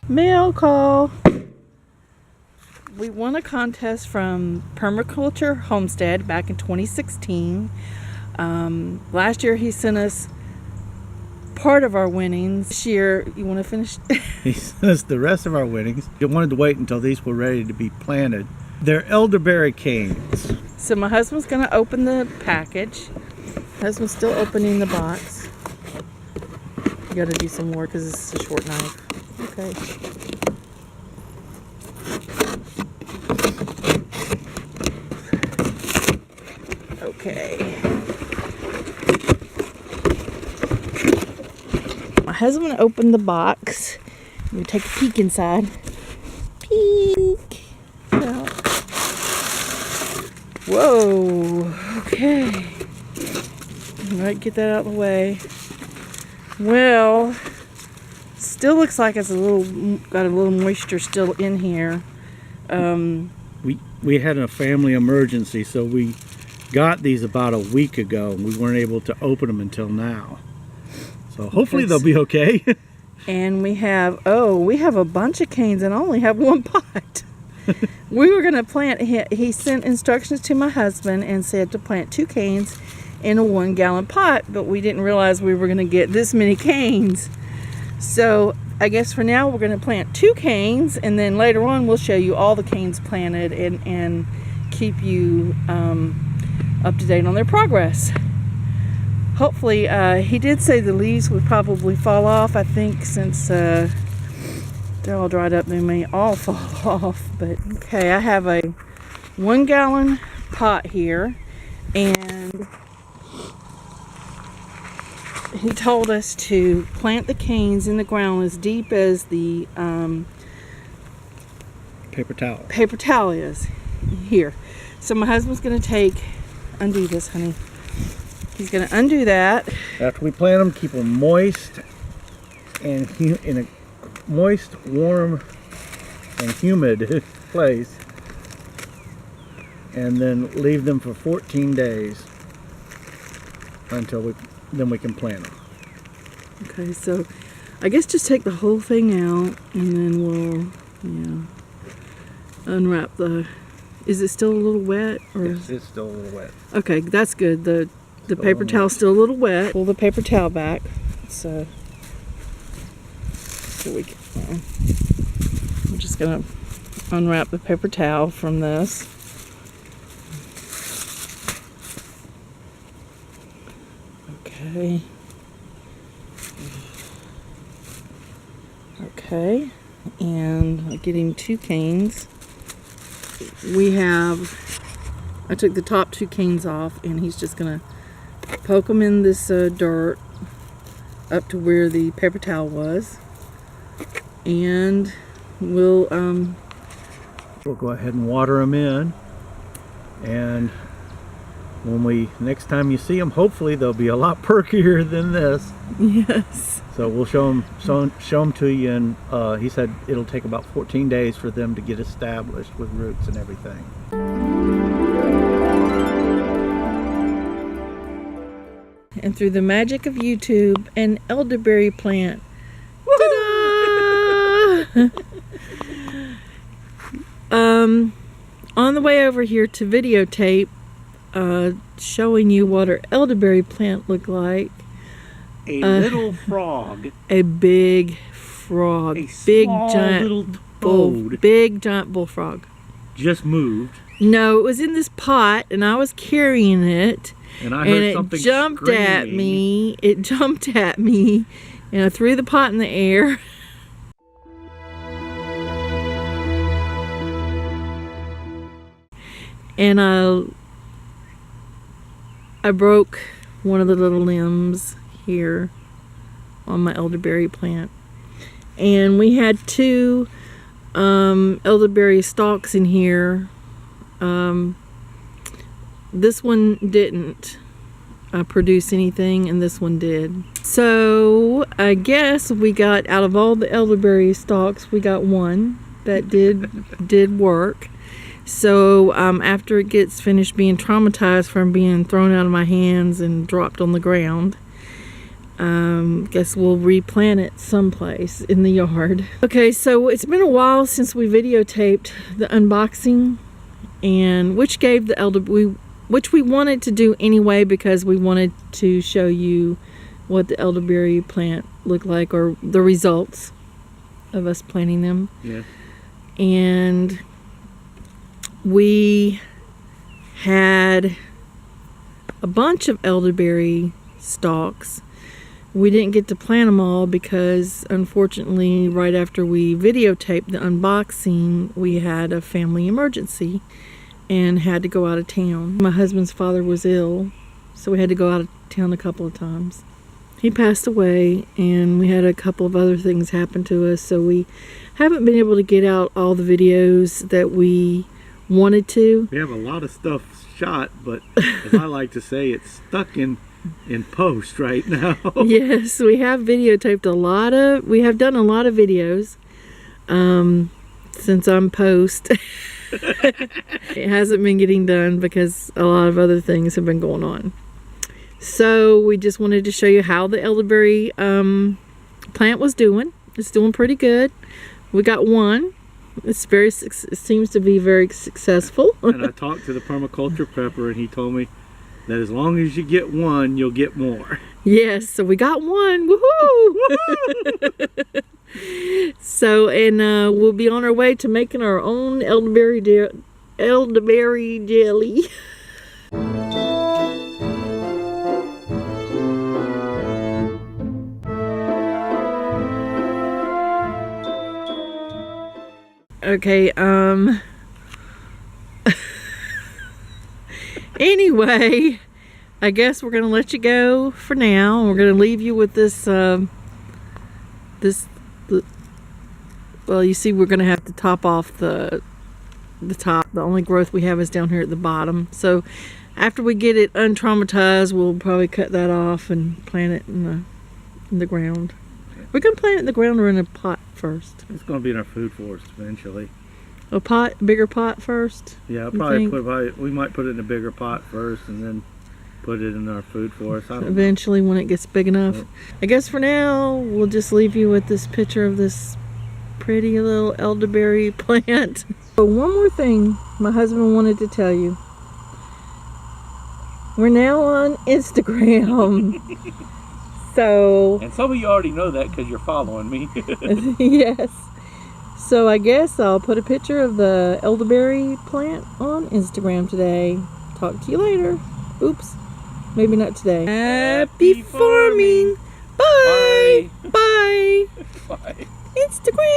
Mail call. We won a contest from Permaculture Homestead back in 2016. Last year he sent us part of our winnings. This year, you want to finish? He sent us the rest of our winnings. He wanted to wait until these were ready to be planted. They're elderberry canes. So my husband's going to open the package. Husband's still opening the box. You got to do some more because it's a short knife. Okay. Okay. My husband opened the box. We take a peek inside. Peek. Out. Whoa. Okay. All right, get that out of the way. Well, still looks like it's got a little moisture still in here. We had a family emergency, so we got these about a week ago, and we weren't able to open them until now. So hopefully they'll be okay. And we have a bunch of canes and I only have one pot. We were going to plant, he sent instructions to my husband and said to plant 2 canes in a 1-gallon pot, but we didn't realize we were going to get this many canes. So I guess for now we're going to plant 2 canes, and then later on we'll show you all the canes planted and keep you up to date on their progress. Hopefully, he did say the leaves would probably fall off. I think since they're all dried up, they may all fall off. But okay, I have a 1-gallon pot here, and he told us to plant the canes in the ground as deep as the paper towel is here. So my husband's going to undo this, honey. He's going to undo that. After we plant them, keep them moist and in a moist, warm, and humid place, and then leave them for 14 days until we can plant them. Okay, so I guess just take the whole thing out, and then we'll unwrap the. Is it still a little wet? Or it's still a little wet. Okay, that's good. The paper towel's still a little wet. Pull the paper towel back. So we can. I'm just gonna unwrap the paper towel from this. Okay. Okay, and I'm getting 2 canes. I took the top 2 canes off, and he's just gonna poke them in this dirt up to where the paper towel was, and we'll go ahead and water them in, and next time you see them, hopefully they'll be a lot perkier than this. Yes. So we'll show them to you, and he said it'll take about 14 days for them to get established with roots and everything. And through the magic of YouTube, an elderberry plant. Ta-da! On the way over here to videotape, showing you what our elderberry plant looked like. A little frog. A big frog. A big small giant little toad. Big giant bullfrog. Just moved. No, it was in this pot, and I was carrying it. And I heard something screaming. It jumped at me, and I threw the pot in the air. And I broke one of the little limbs here on my elderberry plant. And we had 2 elderberry stalks in here. This one didn't produce anything, and this one did. So I guess we got, out of all the elderberry stalks, we got 1 that did work. So after it gets finished being traumatized from being thrown out of my hands and dropped on the ground, Guess we'll replant it someplace in the yard. Okay, so it's been a while since we videotaped the unboxing, and which we wanted to do anyway because we wanted to show you what the elderberry plant looked like, or the results of us planting them. Yeah. And we had a bunch of elderberry stalks. We didn't get to plant them all because, unfortunately, right after we videotaped the unboxing, we had a family emergency and had to go out of town. My husband's father was ill, so we had to go out of town a couple of times. He passed away, and we had a couple of other things happen to us, so we haven't been able to get out all the videos that we wanted to. We have a lot of stuff shot, but as I like to say, it's stuck in post right now. Yes, we have videotaped we have done a lot of videos since I'm post. It hasn't been getting done because a lot of other things have been going on. So we just wanted to show you how the elderberry plant was doing. It's doing pretty good. We got one. It seems to be very successful. And I talked to the permaculture prepper, and he told me that as long as you get one, you'll get more. Yes, so we got one. Woohoo! So, and we'll be on our way to making our own elderberry jelly. Okay, anyway, I guess we're gonna let you go for now. We're gonna leave you with this, well, you see, we're gonna have to top off the top. The only growth we have is down here at the bottom. So after we get it untraumatized, we'll probably cut that off and plant it in the ground. We're gonna plant it in the ground or in a pot first. It's going to be in our food forest eventually. A bigger pot first? Yeah, we might put it in a bigger pot first and then put it in our food forest. Eventually, when it gets big enough. Yep. I guess for now, we'll just leave you with this picture of this pretty little elderberry plant. But one more thing my husband wanted to tell you. We're now on Instagram. So, and some of you already know that because you're following me. yes. So I guess I'll put a picture of the elderberry plant on Instagram today. Talk to you later. Oops. Maybe not today. Happy farming. Bye. Bye. Bye. Instagram.